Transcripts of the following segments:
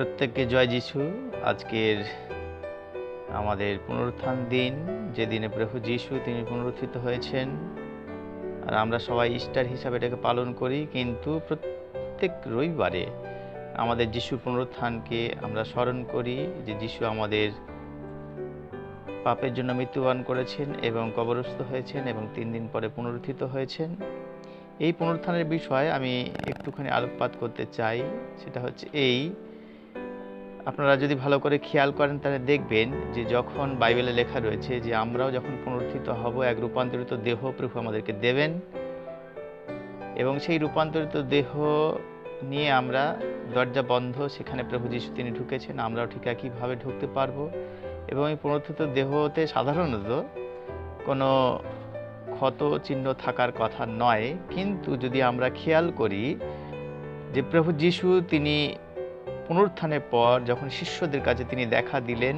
প্রত্যেককে জয় যিশু। আজকের আমাদের পুনরুত্থান দিন, যে দিনে প্রভু যিশু তিনি পুনরুত্থিত হয়েছেন, আর আমরা সবাই ইস্টার হিসাবে এটাকে পালন করি। কিন্তু প্রত্যেক রবিবারে আমাদের যিশুর পুনরুত্থানকে আমরা স্মরণ করি, যে যিশু আমাদের পাপের জন্য মৃত্যুবরণ করেছেন এবং কবরস্থ হয়েছেন এবং 3 দিন পরে পুনরুত্থিত হয়েছেন। এই পুনরুত্থানের বিষয়ে আমি একটুখানি আলোকপাত করতে চাই। সেটা হচ্ছে আপনারা যদি ভালো করে খেয়াল করেন তাহলে দেখবেন যে যখন বাইবেলে লেখা রয়েছে যে আমরাও যখন পুনরুত্থিত হব, এক রূপান্তরিত দেহ প্রভু আমাদেরকে দেবেন এবং সেই রূপান্তরিত দেহ নিয়ে আমরা দরজা বন্ধ, সেখানে প্রভু যিশু তিনি ঢুকেছেন, আমরাও ঠিক একইভাবে ঢুকতে পারবো। এবং এই পুনরুত্থিত দেহতে সাধারণত কোনো ক্ষত চিহ্ন থাকার কথা নয়। কিন্তু যদি আমরা খেয়াল করি যে প্রভু যিশু তিনি পুনরুত্থানের পর যখন শিষ্যদের কাছে তিনি দেখা দিলেন,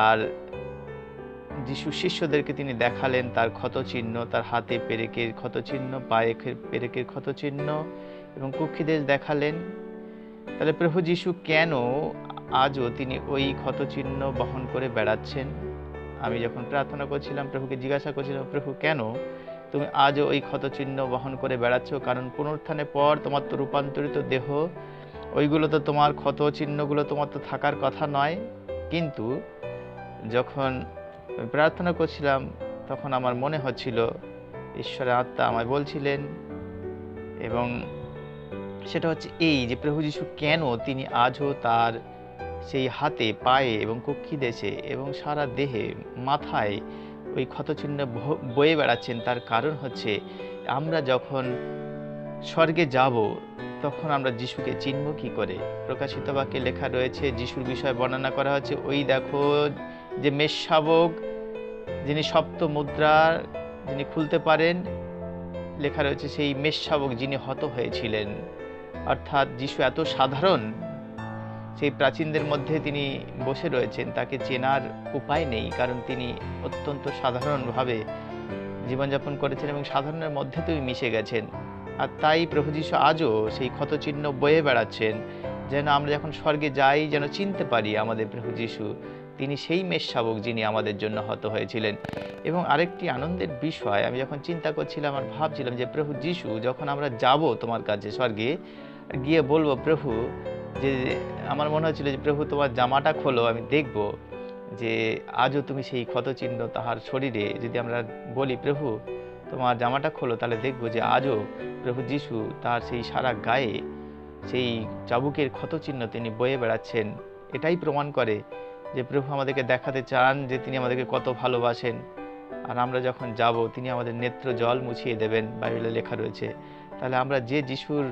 আর যিশু শিষ্যদেরকে তিনি দেখালেন তার ক্ষতচিহ্ন, তার হাতে পেরেকের ক্ষতচিহ্ন, পায়ে পেরেকের ক্ষতচিহ্ন এবং কুক্ষিদের দেখালেন, তাহলে প্রভু যিশু কেন আজও তিনি ওই ক্ষতচিহ্ন বহন করে বেড়াচ্ছেন? আমি যখন প্রার্থনা করছিলাম, প্রভুকে জিজ্ঞাসা করছিলাম, প্রভু কেন তুমি আজও ওই ক্ষতচিহ্ন বহন করে বেড়াচ্ছ? কারণ পুনরুত্থানের পর তোমার তো রূপান্তরিত দেহ, ওইগুলো তো তোমার ক্ষত চিহ্নগুলো তোমার তো থাকার কথা নয়। কিন্তু যখন প্রার্থনা করছিলাম তখন আমার মনে হচ্ছিল ঈশ্বরের আত্মা আমায় বলছিলেন, এবং সেটা হচ্ছে এই যে প্রভু যিশু কেন তিনি আজও তার সেই হাতে, পায়ে এবং কক্ষি দেশে এবং সারা দেহে, মাথায় ওই ক্ষতচিহ্ন বয়ে বেড়াচ্ছেন। তার কারণ হচ্ছে আমরা যখন স্বর্গে যাব তখন আমরা যিশুকে চিনব কি করে? প্রকাশিত বাক্যে লেখা রয়েছে, যিশুর বিষয়ে বর্ণনা করা হচ্ছে, ওই দেখো যে মেষশাবক, যিনি সপ্ত মুদ্রা যিনি খুলতে পারেন, লেখা রয়েছে সেই মেষশাবক যিনি হত হয়েছিলেন। অর্থাৎ যিশু এত সাধারণ, সেই প্রাচীনদের মধ্যে তিনি বসে রয়েছেন, তাকে চেনার উপায় নেই, কারণ তিনি অত্যন্ত সাধারণভাবে জীবনযাপন করেছেন এবং সাধারণের মধ্যে তিনি মিশে গেছেন। আর তাই প্রভু যিশু আজও সেই ক্ষতচিহ্ন বয়ে বেড়াচ্ছেন, যেন আমরা যখন স্বর্গে যাই যেন চিনতে পারি আমাদের প্রভু যিশু তিনি সেই মেষশাবক যিনি আমাদের জন্য হত হয়েছিলেন। এবং আরেকটি আনন্দের বিষয়, আমি যখন চিন্তা করছিলাম আর ভাবছিলাম যে প্রভু যিশু যখন আমরা যাব তোমার কাছে স্বর্গে গিয়ে বলবো, প্রভু যে আমার মনে হচ্ছিল যে প্রভু তোমার জামাটা খোলো, আমি দেখব যে আজও তুমি সেই ক্ষতচিহ্ন তাহার শরীরে, যদি আমরা বলি প্রভু তোমার জামাটা খোলো, তাহলে দেখব যে আজও প্রভু যিশু তার সেই সারা গায়ে সেই চাবুকের ক্ষতচিহ্ন তিনি বয়ে বেড়াচ্ছেন। এটাই প্রমাণ করে যে প্রভু আমাদেরকে দেখাতে চান যে তিনি আমাদেরকে কত ভালোবাসেন। আর আমরা যখন যাব তিনি আমাদের নেত্র জল মুছিয়ে দেবেন, বাইবেলে লেখা রয়েছে। তাহলে আমরা যে যিশুর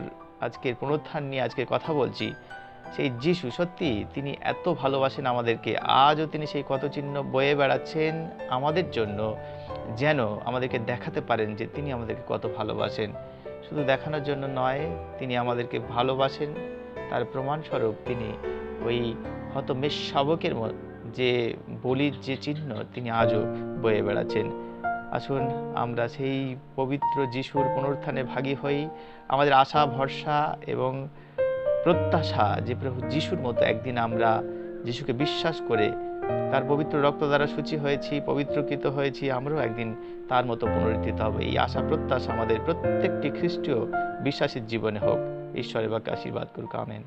আজকের পুনরুত্থান নিয়ে আজকে কথা বলছি, সেই যিশু সত্যি তিনি এত ভালোবাসেন আমাদেরকে, আজও তিনি সেই ক্ষতচিহ্ন বয়ে বেড়াচ্ছেন আমাদের জন্য, যেন আমাদেরকে দেখাতে পারেন যে তিনি আমাদেরকে কত ভালোবাসেন। শুধু দেখানোর জন্য নয়, তিনি আমাদেরকে ভালোবাসেন, তার প্রমাণস্বরূপ তিনি ওই হত মেষশাবকের যে বলির যে চিহ্ন তিনি আজও বয়ে বেড়াচ্ছেন। আসুন আমরা সেই পবিত্র যিশুর পুনরুত্থানে ভাগী হই। আমাদের আশা, ভরসা এবং প্রত্যাশা যে প্রভু যিশুর মতো একদিন আমরা যিশুকে বিশ্বাস করে তার পবিত্র রক্ত দ্বারা শুচি হয়েছি, পবিত্রকৃত হয়েছি, আমরাও একদিন তার মতো পুনরুত্থিত হবে। এই আশা প্রত্যাশা আমাদের প্রত্যেকটি খ্রিস্টীয় বিশ্বাসীর জীবনে হোক। ঈশ্বরের বাক্যে আশীর্বাদ করুক। আমেন।